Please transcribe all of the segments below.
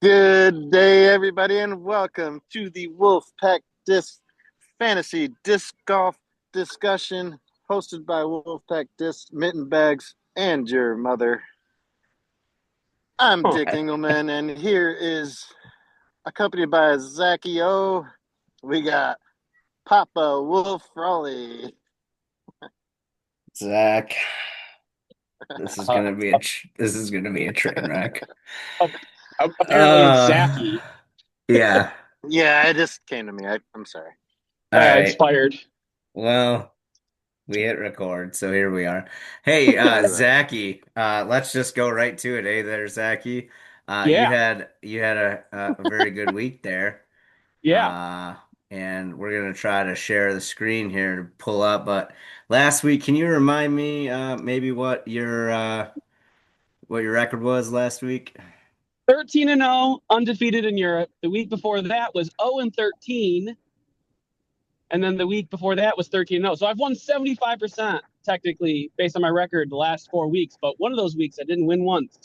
Good day, everybody, and welcome to the Wolfpack Disc Fantasy Disc Golf discussion hosted by Wolfpack Disc Mitten Bags and your mother. I'm Huh. Dick Engelmann, and here is accompanied by Zachy O. We got Papa Wolf Frawley. Zach, Uh, this is gonna be a train wreck. uh, Apparently, it's Uh, Zachy. yeah. Yeah, it just came to me. I'm sorry. All right. Expired. Well, we hit record, so here we are. Hey, All right. Zachy, let's just go right to it. Hey there, Zachy. You Yeah, had a very good week there. yeah. Uh, and we're gonna try to share the screen here to pull up. But last week, can you remind me maybe what your record was last week? 13-0, undefeated in Europe. The week before that was 0-13, and then the week before that was 13-0. So I've won 75% technically based on my record the last 4 weeks, but one of those weeks I didn't win once.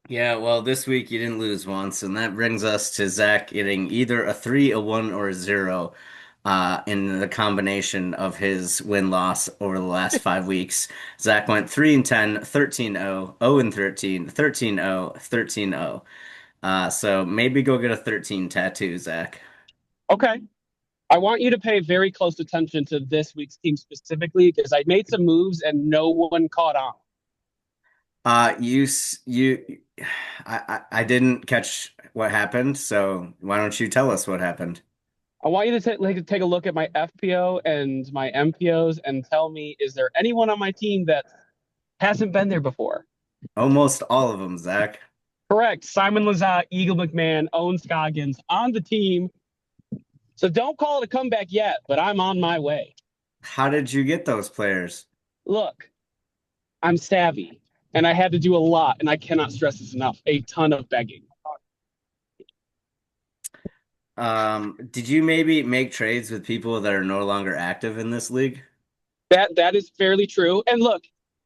Yeah, well, this week you didn't lose once, and that brings us to Zach getting either a three, a one, or a zero in the combination of his win-loss over the last 5 weeks. Zach went 3 and 10, 13-0, 0 and 13, 13-0, 13-0. So maybe go get a 13 tattoo, Zach. Okay. I want you to pay very close attention to this week's team specifically because I made some moves and no one caught on. I didn't catch what happened, so why don't you tell us what happened? I want you to take a look at my FPO and my MPOs and tell me, is there anyone on my team that hasn't been there before? Almost all of them, Zach. Correct. Simon Lizotte, Eagle McMahon, Owen Scoggins on the team. So don't call it a comeback yet, but I'm on my way. How did you get those players? Look, I'm savvy and I had to do a lot, and I cannot stress this enough, a ton of begging. Did you maybe make trades with people that are no longer active in this league? That is fairly true. And look,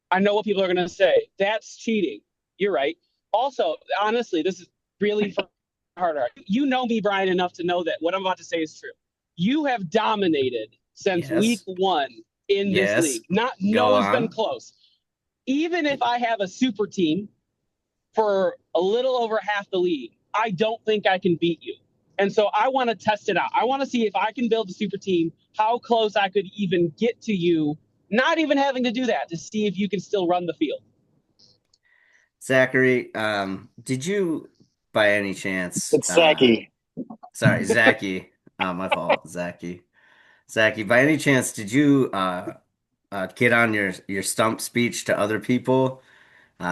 I know what people are going to say. That's cheating. You're right. Also, honestly, this is really harder. You know me, Brian, enough to know that what I'm about to say is true. You have dominated since week Yes. one in this Yes. league. Not no Go one's been on. close. Even if I have a super team for a little over half the league, I don't think I can beat you. And so I want to test it out. I want to see if I can build a super team, how close I could even get to you, not even having to do that, to see if you can still run the field. Zachary, did you by any chance, It's Zachy. sorry, Zachy, my fault, Zachy. Zachy, by any chance, did you get on your stump speech to other people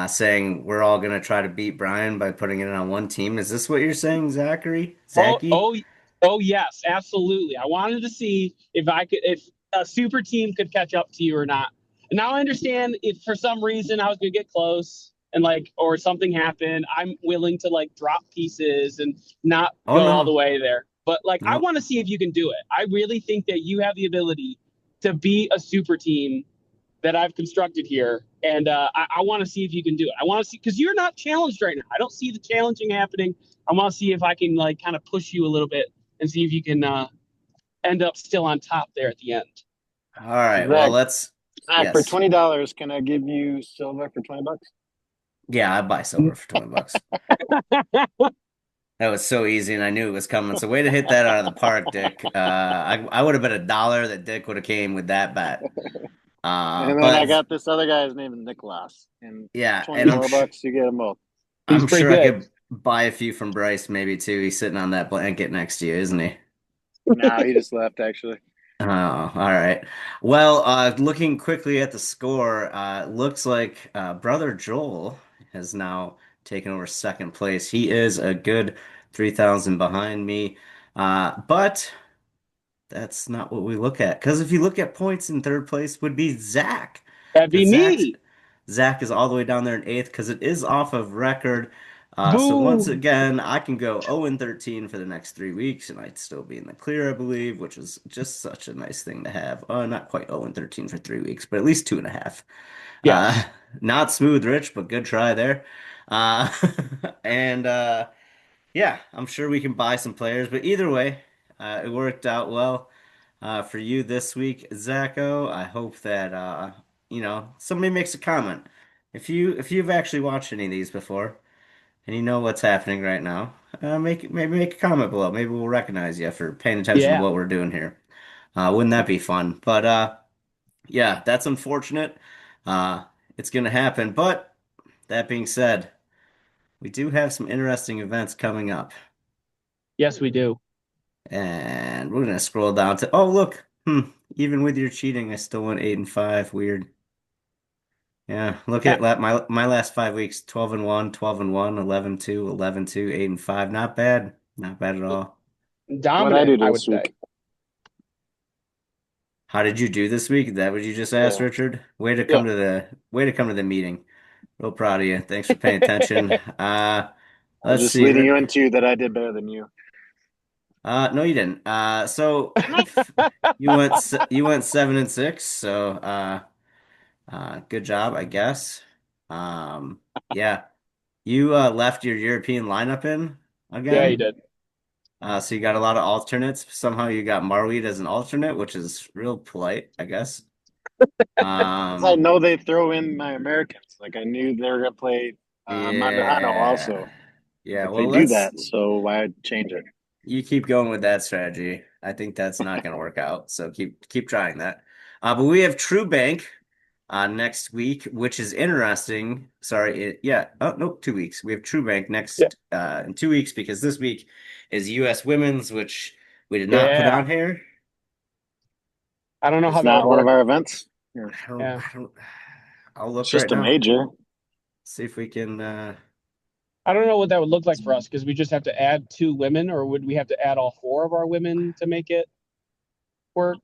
saying we're all gonna try to beat Brian by putting it on one team? Is this what you're saying, Zachary? Oh, Zachy? oh, oh, yes, absolutely. I wanted to see if a super team could catch up to you or not. And now I understand if for some reason I was going to get close and or something happened, I'm willing to drop pieces and not Oh go all the no. way there. But I No. want to see if you can do it. I really think that you have the ability to be a super team that I've constructed here. And I want to see if you can do it. I want to see, because you're not challenged right now. I don't see the challenging happening. I want to see if I can kind of push you a little bit and see if you can end up still on top there at the end. All right. Well, Zach, let's Zach, for yes. $20, can I give you silver for 20 bucks? Yeah, I buy silver for 20 bucks. That was so easy, and I knew it was coming. So way to hit that out of the park, Dick. I would have bet a dollar that Dick would have came with that bet. And then I But got this other guy's name is Nicholas. And yeah, twenty and He's, more bucks, you get them both. he's I'm pretty sure I good. could buy a few from Bryce maybe too. He's sitting on that blanket next to you, isn't he? No, he just left actually. Oh, all right. Well, looking quickly at the score, looks like brother Joel has now taken over second place. He is a good 3,000 behind me. But that's not what we look at. Because if you look at points in third place would be Zach. That'd be Because me. Zach is all the way down there in eighth because it is off of record. So once Boo. again, I can go 0 and 13 for the next 3 weeks, and I'd still be in the clear, I believe, which is just such a nice thing to have. Not quite 0 and 13 for 3 weeks, but at least 2.5. Uh, Yes. not smooth, Rich, but good try there. Uh, and yeah, I'm sure we can buy some players, but either way, it worked out well for you this week, Zacho. I hope that somebody makes a comment. If you've actually watched any of these before and you know what's happening right now, maybe make a comment below. Maybe we'll recognize you for paying attention to Yeah. what we're doing here. Wouldn't that be fun? But yeah, that's unfortunate. Uh, it's gonna happen. But that being said, we do have some interesting events coming up. Yes, we do. And we're gonna scroll down to look. Even with your cheating, I still went 8-5. Weird. Yeah, look Yeah. at my last 5 weeks, 12-1, 12-1, 11-2, 11-2, 8-5. Not bad. Not bad at all. What I Dominant, do I would this say. week? How did you do this week? Is that what you just asked, Yeah, Richard? yeah. Way to come to the meeting. Real proud of you. Thanks for paying attention. I was Let's just see. leading you into that I did better than you. No, you didn't. You went 7-6. So good job, I guess. Yeah, you left your European lineup in Yeah, you again. did. So you got a lot of alternates. Somehow you got Marweed as an alternate, which is real polite, I guess. 'Cause I know they throw in my Americans. Like I knew they were gonna play Mandahano Yeah, also. yeah. Like they Well, do let's that, so why change it? you keep going with that strategy. I think that's not going to work out. So keep trying that. But we have True Bank next week, which is interesting. Sorry, yeah. Oh, nope, 2 weeks. We have True Bank Yeah. next in 2 weeks because this week is U.S. Women's, which we did not put Yeah. on here. I don't know how It's that would not one of work. our events. Yeah. Yeah. I don't. I'll It's look right just a now. major. See if we can. I don't know what that would look like for us because we just have to add 2 women, or would we have to add all 4 of our women to make it work?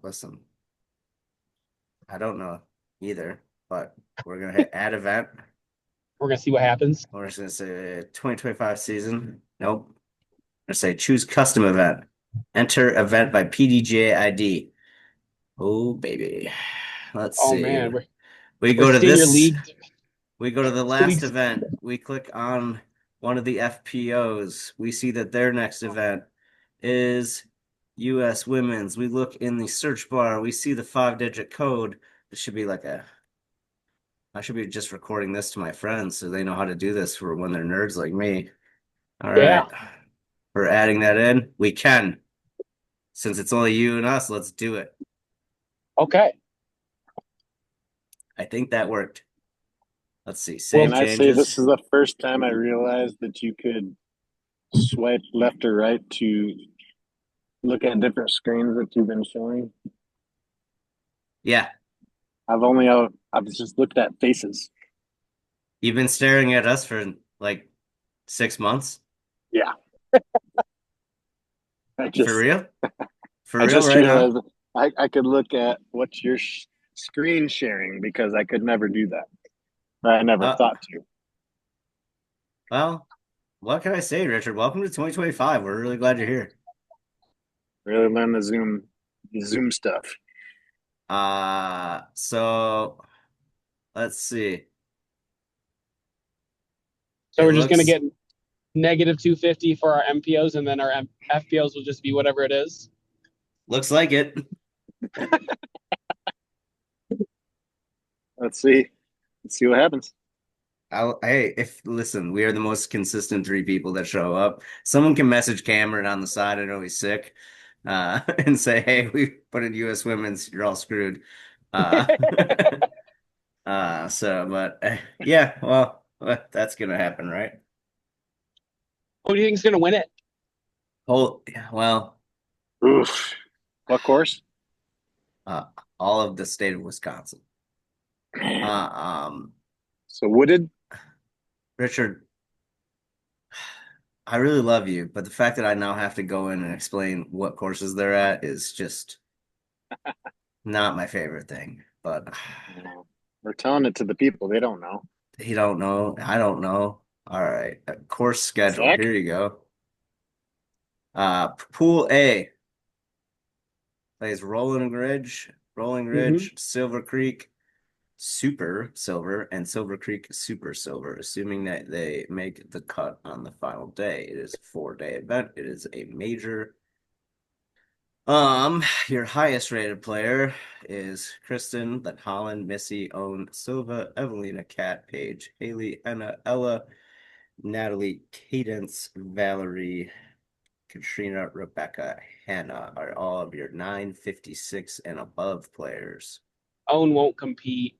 Listen, I don't know either, but we're gonna hit add event. We're gonna see what happens. We're just gonna say 2025 season. Nope. I say choose custom event. Enter event by PDGA ID. Oh baby. Let's Oh see. man, We we're go to senior this. league We go to the last leagues. event. We click on one of the FPOs. We see that their next event is US Women's. We look in the search bar. We see the 5-digit code. It should be like a I should be just recording this to my friends so they know how to do this for when they're nerds like me. All Yeah. right. We're adding that in. We can. Since it's only you and us, let's do it. Okay. I think that worked. Let's see. Well, Save Can I say changes. this is the first time I realized that you could swipe left or right to look at different screens that you've been showing? Yeah. I've just looked at faces. You've been staring at us for like 6 months? Yeah. I For just real? For I real just right now? realized I could look at what you're screen sharing because I could never do that. I never Uh, thought to. well, what can I say, Richard? Welcome to 2025. We're really glad you're here. Really learn the Zoom stuff. So let's see. so It we're just gonna looks get negative 250 for our MPOs, and then our FPOs will just be whatever it is. looks like it. Let's see. Let's see what happens. Hey, if listen, we are the most consistent 3 people that show up. Someone can message Cameron on the side. I know he's sick, and say, "Hey, we put in U.S. Women's. You're all screwed." Uh, but yeah, well, that's gonna happen, right? Who do you think is gonna win it? Oh, well, Oof. What course? uh, all of the state of Wisconsin. Uh, um, So wooded. Richard, I really love you, but the fact that I now have to go in and explain what courses they're at is just not my favorite thing. But We're telling it to the people. They don't know. he don't know. I don't know. All right. Course schedule. Zach? Here you go. Pool A plays Rolling Mm-hmm. Ridge, Silver Creek, Super Silver and Silver Creek Super Silver, assuming that they make the cut on the final day. It is a 4-day event. It is a major. Your highest rated player is Kristen, then Holland, Missy, Owen, Silva, Evelina, Kat, Paige, Haley, Anna, Ella, Natalie, Cadence, Valerie, Katrina, Rebecca, Hannah are all of your 956 and above players. Owen won't compete.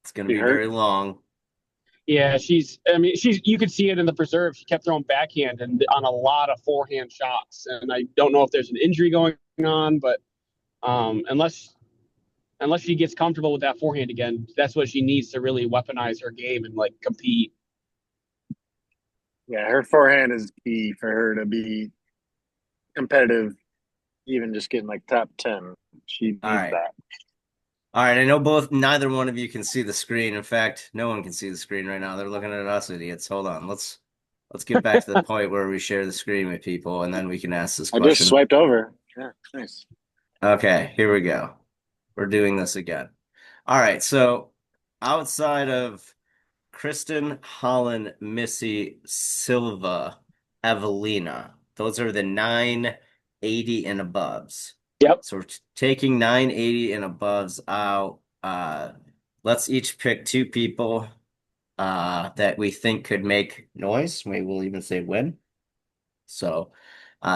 It's going to be very long. Yeah, you could see it in the preserve. She kept throwing backhand and on a lot of forehand shots. And I don't know if there's an injury going on, but unless she gets comfortable with that forehand again, that's what she needs to really weaponize her game and like compete. Yeah, her forehand is key for her to be competitive, even just getting like top 10. She needs that. All right, I know neither one of you can see the screen. In fact, no one can see the screen right now. They're looking at us idiots. Hold on. Let's get back to the point where we share the screen with people, and then we can ask this question. I just swiped over. Yeah, nice. Okay, here we go. We're doing this again. All right, so outside of Kristen, Holland, Missy, Silva, Evelina, those are the 980 and aboves. Yep. So we're taking 980 and aboves out. Let's each pick two people that we think could make noise. Maybe we'll even say win. So,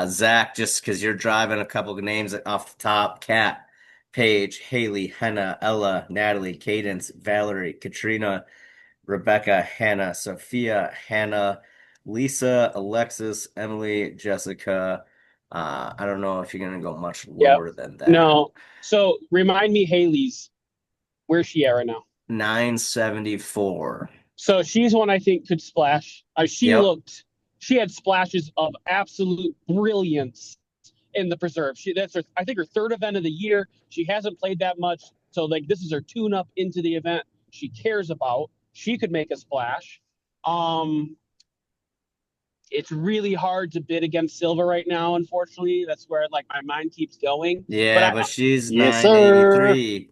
Zach, just because you're driving a couple of names off the top, Kat, Paige, Haley, Henna, Ella, Natalie, Cadence, Valerie, Katrina, Rebecca, Hannah, Sophia, Hannah, Lisa, Alexis, Emily, Jessica. I don't know if you're going to go much lower than that. No. So remind me, Haley's. Where's she at right now? 974. So she's one I think could splash. She had splashes of absolute brilliance in the preserve. I think her third event of the year. She hasn't played that much. So like this is her tune up into the event she cares about. She could make a splash. It's really hard to bid against Silva right now, unfortunately. That's where like my mind keeps going. Yeah, but she's 983.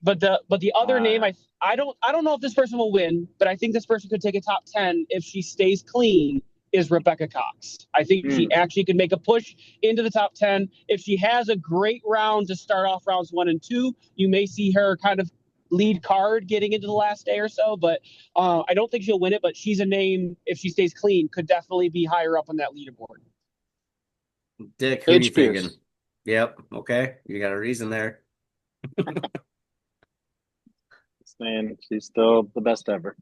But the other name I don't know if this person will win, but I think this person could take a top 10 if she stays clean is Rebecca Cox. I think she actually could make a push into the top 10. If she has a great round to start off rounds 1 and 2, you may see her kind of lead card getting into the last day or so, but I don't think she'll win it, but she's a name, if she stays clean, could definitely be higher up on that leaderboard. Dick, who are you thinking? Yep, okay. You got a reason there. Man, she's still the best ever.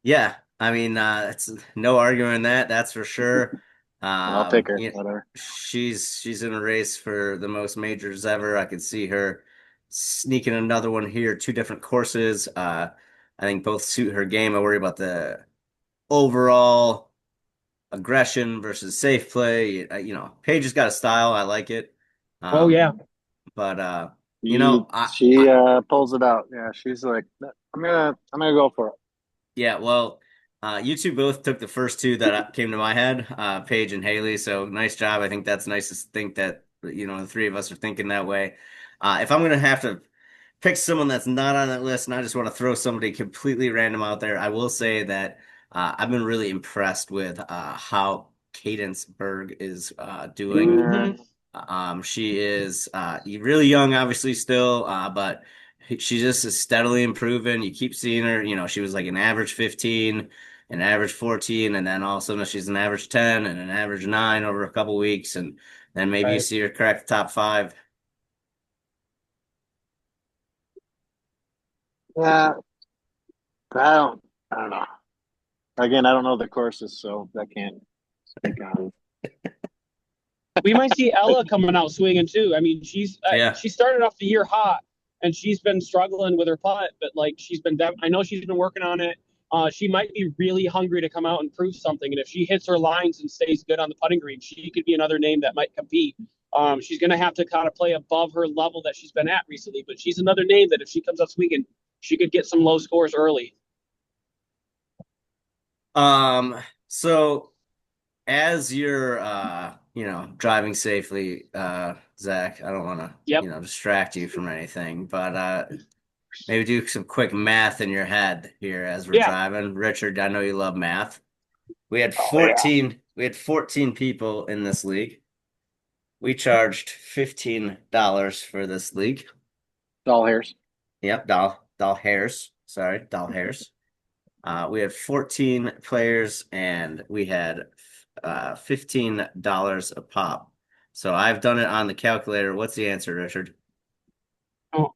Yeah, I mean, it's no arguing that's for sure. I'll take her. Whatever. She's in a race for the most majors ever. I could see her sneaking another one here. 2 different courses. I think both suit her game. I worry about the overall aggression versus safe play. Paige has got a style. I like it. Yeah. But she pulls it out. Yeah, she's like, I'm gonna go for it. Yeah, well, you two both took the first 2 that came to my head, Paige and Haley. So nice job. I think that's nice to think that the 3 of us are thinking that way. If I'm gonna have to pick someone that's not on that list, and I just want to throw somebody completely random out there, I will say that I've been really impressed with how Cadence Berg is doing. Mm-hmm. She is really young, obviously still, but she just is steadily improving. You keep seeing her. She was like an average 15, an average 14, and then all of a sudden she's an average 10 and an average 9 over a couple weeks, and then maybe you see her crack the top 5. Yeah, I don't know. Again, I don't know the courses, so I can't speak on. We might see Ella coming out swinging too. I mean, she started off the year hot, and she's been struggling with her putt, but like I know she's been working on it. She might be really hungry to come out and prove something, and if she hits her lines and stays good on the putting green, she could be another name that might compete. She's going to have to kind of play above her level that she's been at recently, but she's another name that if she comes out swinging, she could get some low scores early. So as you're driving safely, Zach. I don't want to, Yep. distract you from anything, but maybe do some quick math in your head here as we're Yeah. driving. Richard, I know you love math. We had Oh, yeah. 14 people in this league. We charged $15 for this league. Doll hairs. Yep, doll hairs. Sorry, doll hairs. We had 14 players and we had $15 a pop. So I've done it on the calculator. What's the answer, Richard? Oh,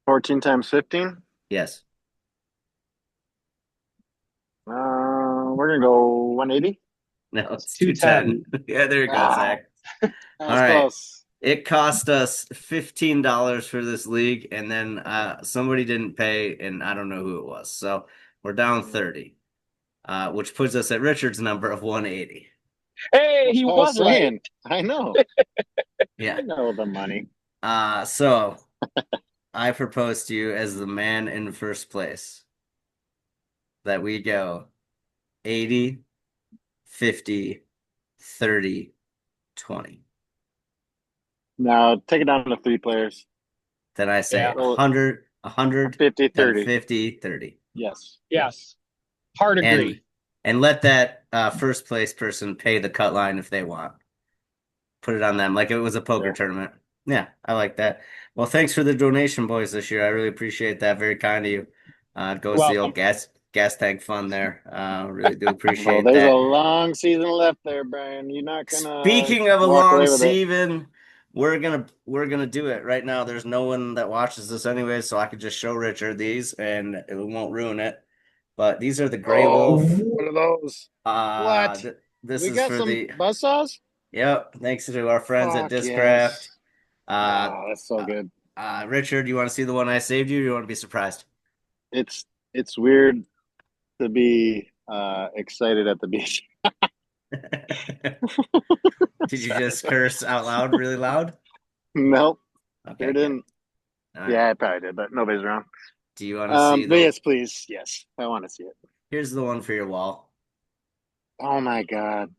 14 times 15. Yes. We're gonna go 180. No, it's 210. 210. Yeah, there you go, Ah, Zach. that All was right. close. It cost us $15 for this league, and then somebody didn't pay, and I don't know who it was. So we're down 30, which puts us at Richard's number of 180. Hey, That's he what I was was right. saying. I know. Yeah. I know the money. So I propose to you as the man in first place that we go 80, 50, 30, 20. Now take it down to 3 players. Then I say Yeah. 100, 100, 50, then 30. 50, 30. Yes. Yes. Hard agree. And let that first place person pay the cut line if they want. Put it on them like it was a poker tournament. Yeah, I like that. Well, thanks for the donation, boys, this year. I really appreciate that. Very kind of you. Goes to the old gas tank fund there. Really do Well, appreciate there's a that. long season left there, Brian. You're not gonna Speaking of a walk long away with it. season, we're gonna do it right now. There's no one that watches this anyway, so I could just show Richard these and it won't ruin it. But these are the Gray Wolf. What are those? What? This We is got for some the buzzsaws? Yep. Thanks to our friends at Fuck Discraft. yes. Uh, Oh, that's so good. Richard, you want to see the one I saved you? Or you want to be surprised? It's weird to be excited at the beach. Did you just curse out loud, really loud? Nope, Okay, sure good. didn't. All right. Yeah, I probably did, but nobody's around. Do you want to see But yes, please. Yes, I want to see it. Here's the one for your wall. Oh my God.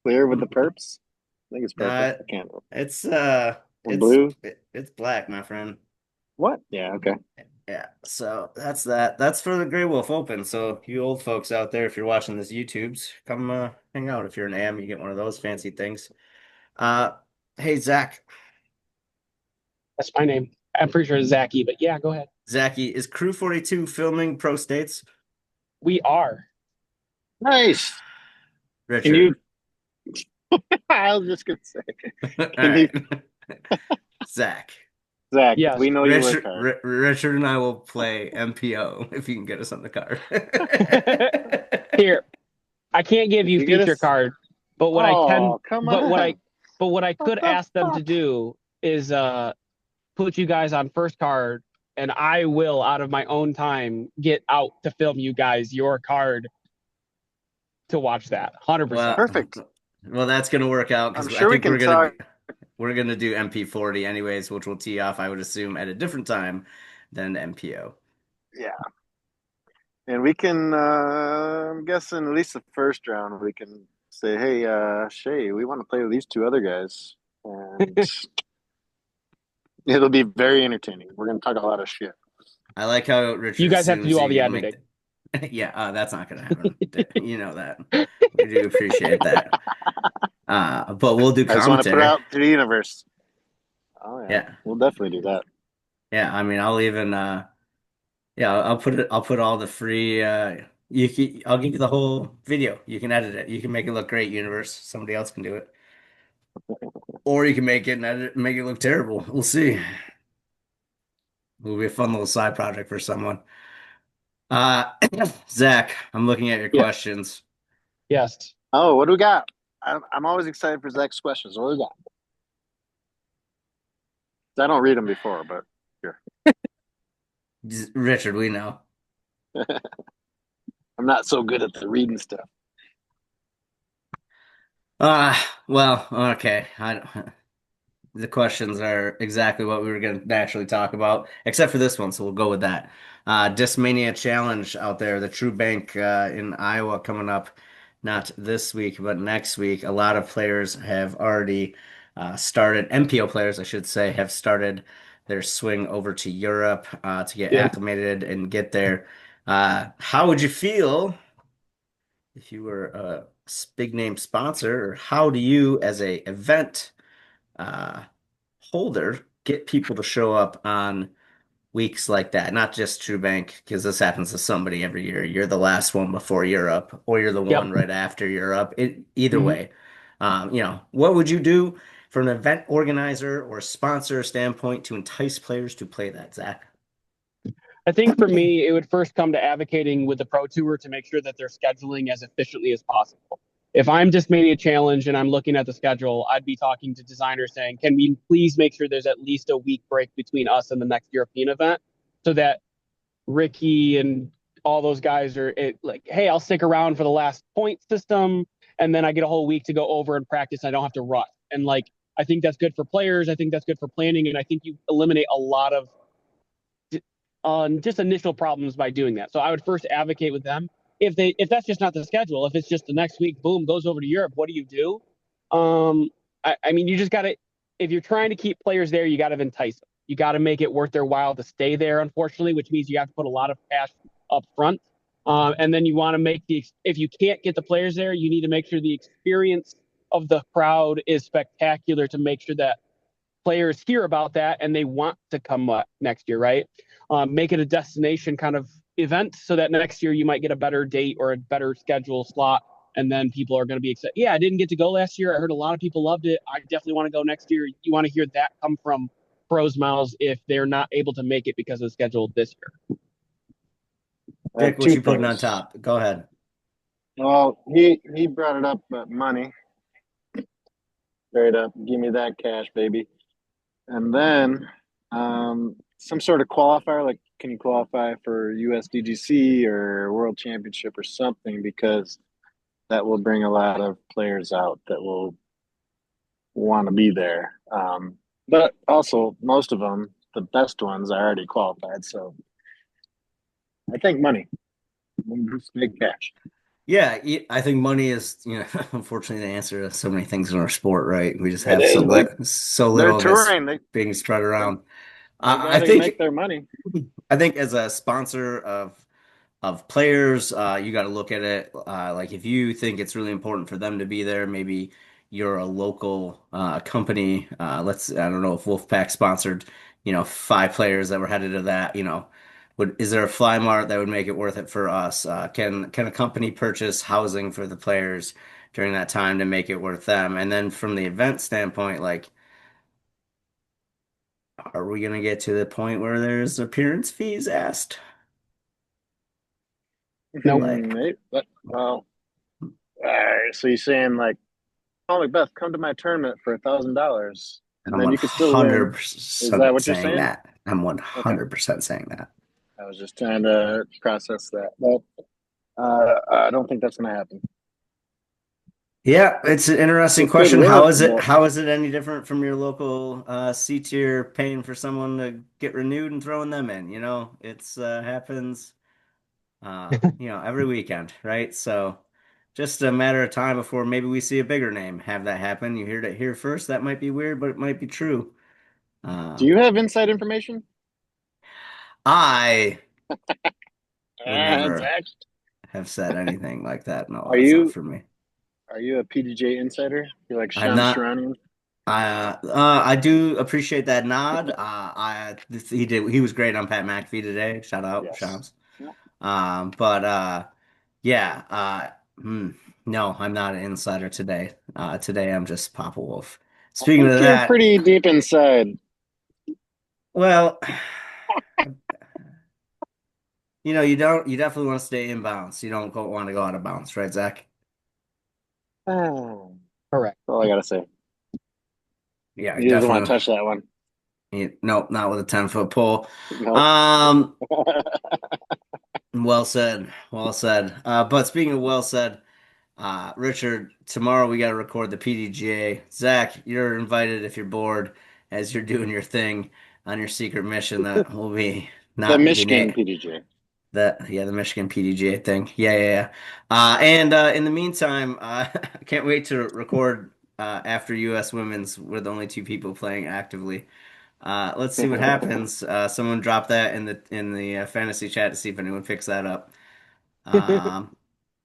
Clear with the perps? I think it's purple. I can't. It's Blue? it's black, my friend. What? Yeah, okay. Yeah, so that's that. That's for the Grey Wolf Open. So you old folks out there, if you're watching this YouTubes, come hang out. If you're an AM, you get one of those fancy things. Hey Zach. That's my name. I'm pretty sure it's Zachy, but yeah, go ahead. Zachy, is Crew 42 filming Pro States? We are. Nice. Richard. Can you? I was just gonna say. Can you... Zach. Zach, yes. we know Richard, you work hard. Richard and I will play MPO if you can get us on the card. Here, I can't give you feature card, but what I can, but what I could ask them to do is put you guys on first card, and I will, out of my own time, get out to film you guys your card to watch that. 100%. Well, perfect. Well, that's gonna work out because I'm sure we can talk. We're gonna do MP40 anyways, which will tee off, I would assume, at a different time than MPO. Yeah. And we can, I'm guessing at least the first round, we can say, hey, Shay, we want to play with these 2 other guys. And it'll be very entertaining. We're going to talk a lot of shit. I like how Richard. You guys have to do all the editing. Yeah, that's not going to happen. You know that. We do appreciate that. But we'll do commentary. I just want to put it out to the universe. Oh, yeah. Yeah. We'll definitely do that. Yeah, I mean, I'll even, I'll put all the free, I'll give you the whole video. You can edit it. You can make it look great, universe. Somebody else can do it. Or you can make it and edit it and make it look terrible. We'll see. It'll be a fun little side project for someone. Zach, I'm looking at your questions. Yes. Oh, what do we got? I'm always excited for Zach's questions. What do we got? I don't read them before, but sure. Richard, we know. I'm not so good at the reading stuff. Well, okay. The questions are exactly what we were going to naturally talk about, except for this one, so we'll go with that. Discmania Challenge out there, the True Bank in Iowa coming up not this week, but next week. A lot of players have already started, MPO players, I should say, have started their swing over to Europe to get Yeah. acclimated and get there. How would you feel if you were a big name sponsor, or how do you, as a event uh, holder, get people to show up on weeks like that? Not just True Bank, because this happens to somebody every year. You're the last one before Europe, or you're the Yep. one right after Europe. Either hmm way, what would you do from an event organizer or sponsor standpoint to entice players to play that, Zach? I think for me, it would first come to advocating with the Pro Tour to make sure that they're scheduling as efficiently as possible. If I'm just making a challenge and I'm looking at the schedule, I'd be talking to designers saying, can we please make sure there's at least a week break between us and the next European event so that Ricky and all those guys are like, hey, I'll stick around for the last point system, and then I get a whole week to go over and practice. And I don't have to rush. And like, I think that's good for players. I think that's good for planning, and I think you eliminate a lot of just initial problems by doing that. So I would first advocate with them. If that's just not the schedule, if it's just the next week, boom, goes over to Europe. What do you do? I mean, you just got to, if you're trying to keep players there, you got to entice them. You got to make it worth their while to stay there, unfortunately, which means you have to put a lot of cash up front. And then you want to make if you can't get the players there, you need to make sure the experience of the crowd is spectacular to make sure that players hear about that and they want to come next year, right? Make it a destination kind of event so that next year you might get a better date or a better schedule slot. And then people are going to be excited. Yeah, I didn't get to go last year. I heard a lot of people loved it. I definitely want to go next year. You want to hear that come from pros' mouths if they're not able to make it because of the schedule this year. Dick, what Two you putting on things. top? Go ahead. Well, he brought it up, but money. Straight up, give me that cash, baby. And then some sort of qualifier, like can you qualify for USDGC or World Championship or something? Because that will bring a lot of players out that will want to be there. But also, most of them, the best ones, are already qualified. So I think money, just big cash. Yeah, I think money is, unfortunately the answer to so many things in our sport, right? We just It have is like so they're little of it's touring. being spread around. They I got to think make their money. I think as a sponsor of players, you got to look at it like if you think it's really important for them to be there, maybe you're a local company. I don't know if Wolfpack sponsored, 5 players that were headed to that, is there a fly mart that would make it worth it for us? Can a company purchase housing for the players during that time to make it worth them? And then from the event standpoint, like, are we gonna get to the point where there's appearance fees asked? Nope. Like, Maybe, but, well, so you're saying like, oh Macbeth, come to my tournament for $1,000, and I'm then you could still win. Is that 100% what you're saying saying? that. I'm Okay, 100% saying that. I was just trying to process that. Well, I don't think that's going to happen. Yeah, it's an interesting It could question. work, How is it? but How is it any different from your local C tier paying for someone to get renewed and throwing them in? It's happens every weekend, right? So just a matter of time before maybe we see a bigger name have that happen. You heard it here first. That might be weird, but it might be true. do you have inside information? I would never Zach, have said anything like that. No, are that's not you for me. are you a PDJ insider? You're like I'm Shams not. Charania? I do appreciate that nod. He was great on Pat McAfee today. Shout out, Yes. Shams. Yeah. But yeah. Hmm, no, I'm not an insider today. Today I'm just Papa Wolf. I Speaking think of you're that, pretty deep inside. well, you definitely want to stay in bounds. You don't want to go out of bounds, right, Zach? Oh, Correct. that's all I got to say. Yeah, you You just want definitely. to touch that one. Nope, not with a 10-foot pole. Nope. Um, well said. Well said. But speaking of well said, Richard, tomorrow we got to record the PDGA. Zach, you're invited if you're bored as you're doing your thing on your secret mission that will be The not being Michigan it. PDJ. The Michigan PDGA thing. Yeah. And in the meantime, I can't wait to record after U.S. Women's with only two people playing actively. Let's see what happens. Someone drop that in the fantasy chat to see if anyone picks that up. Um,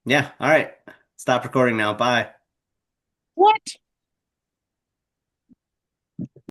yeah. All right. Stop recording now. Bye.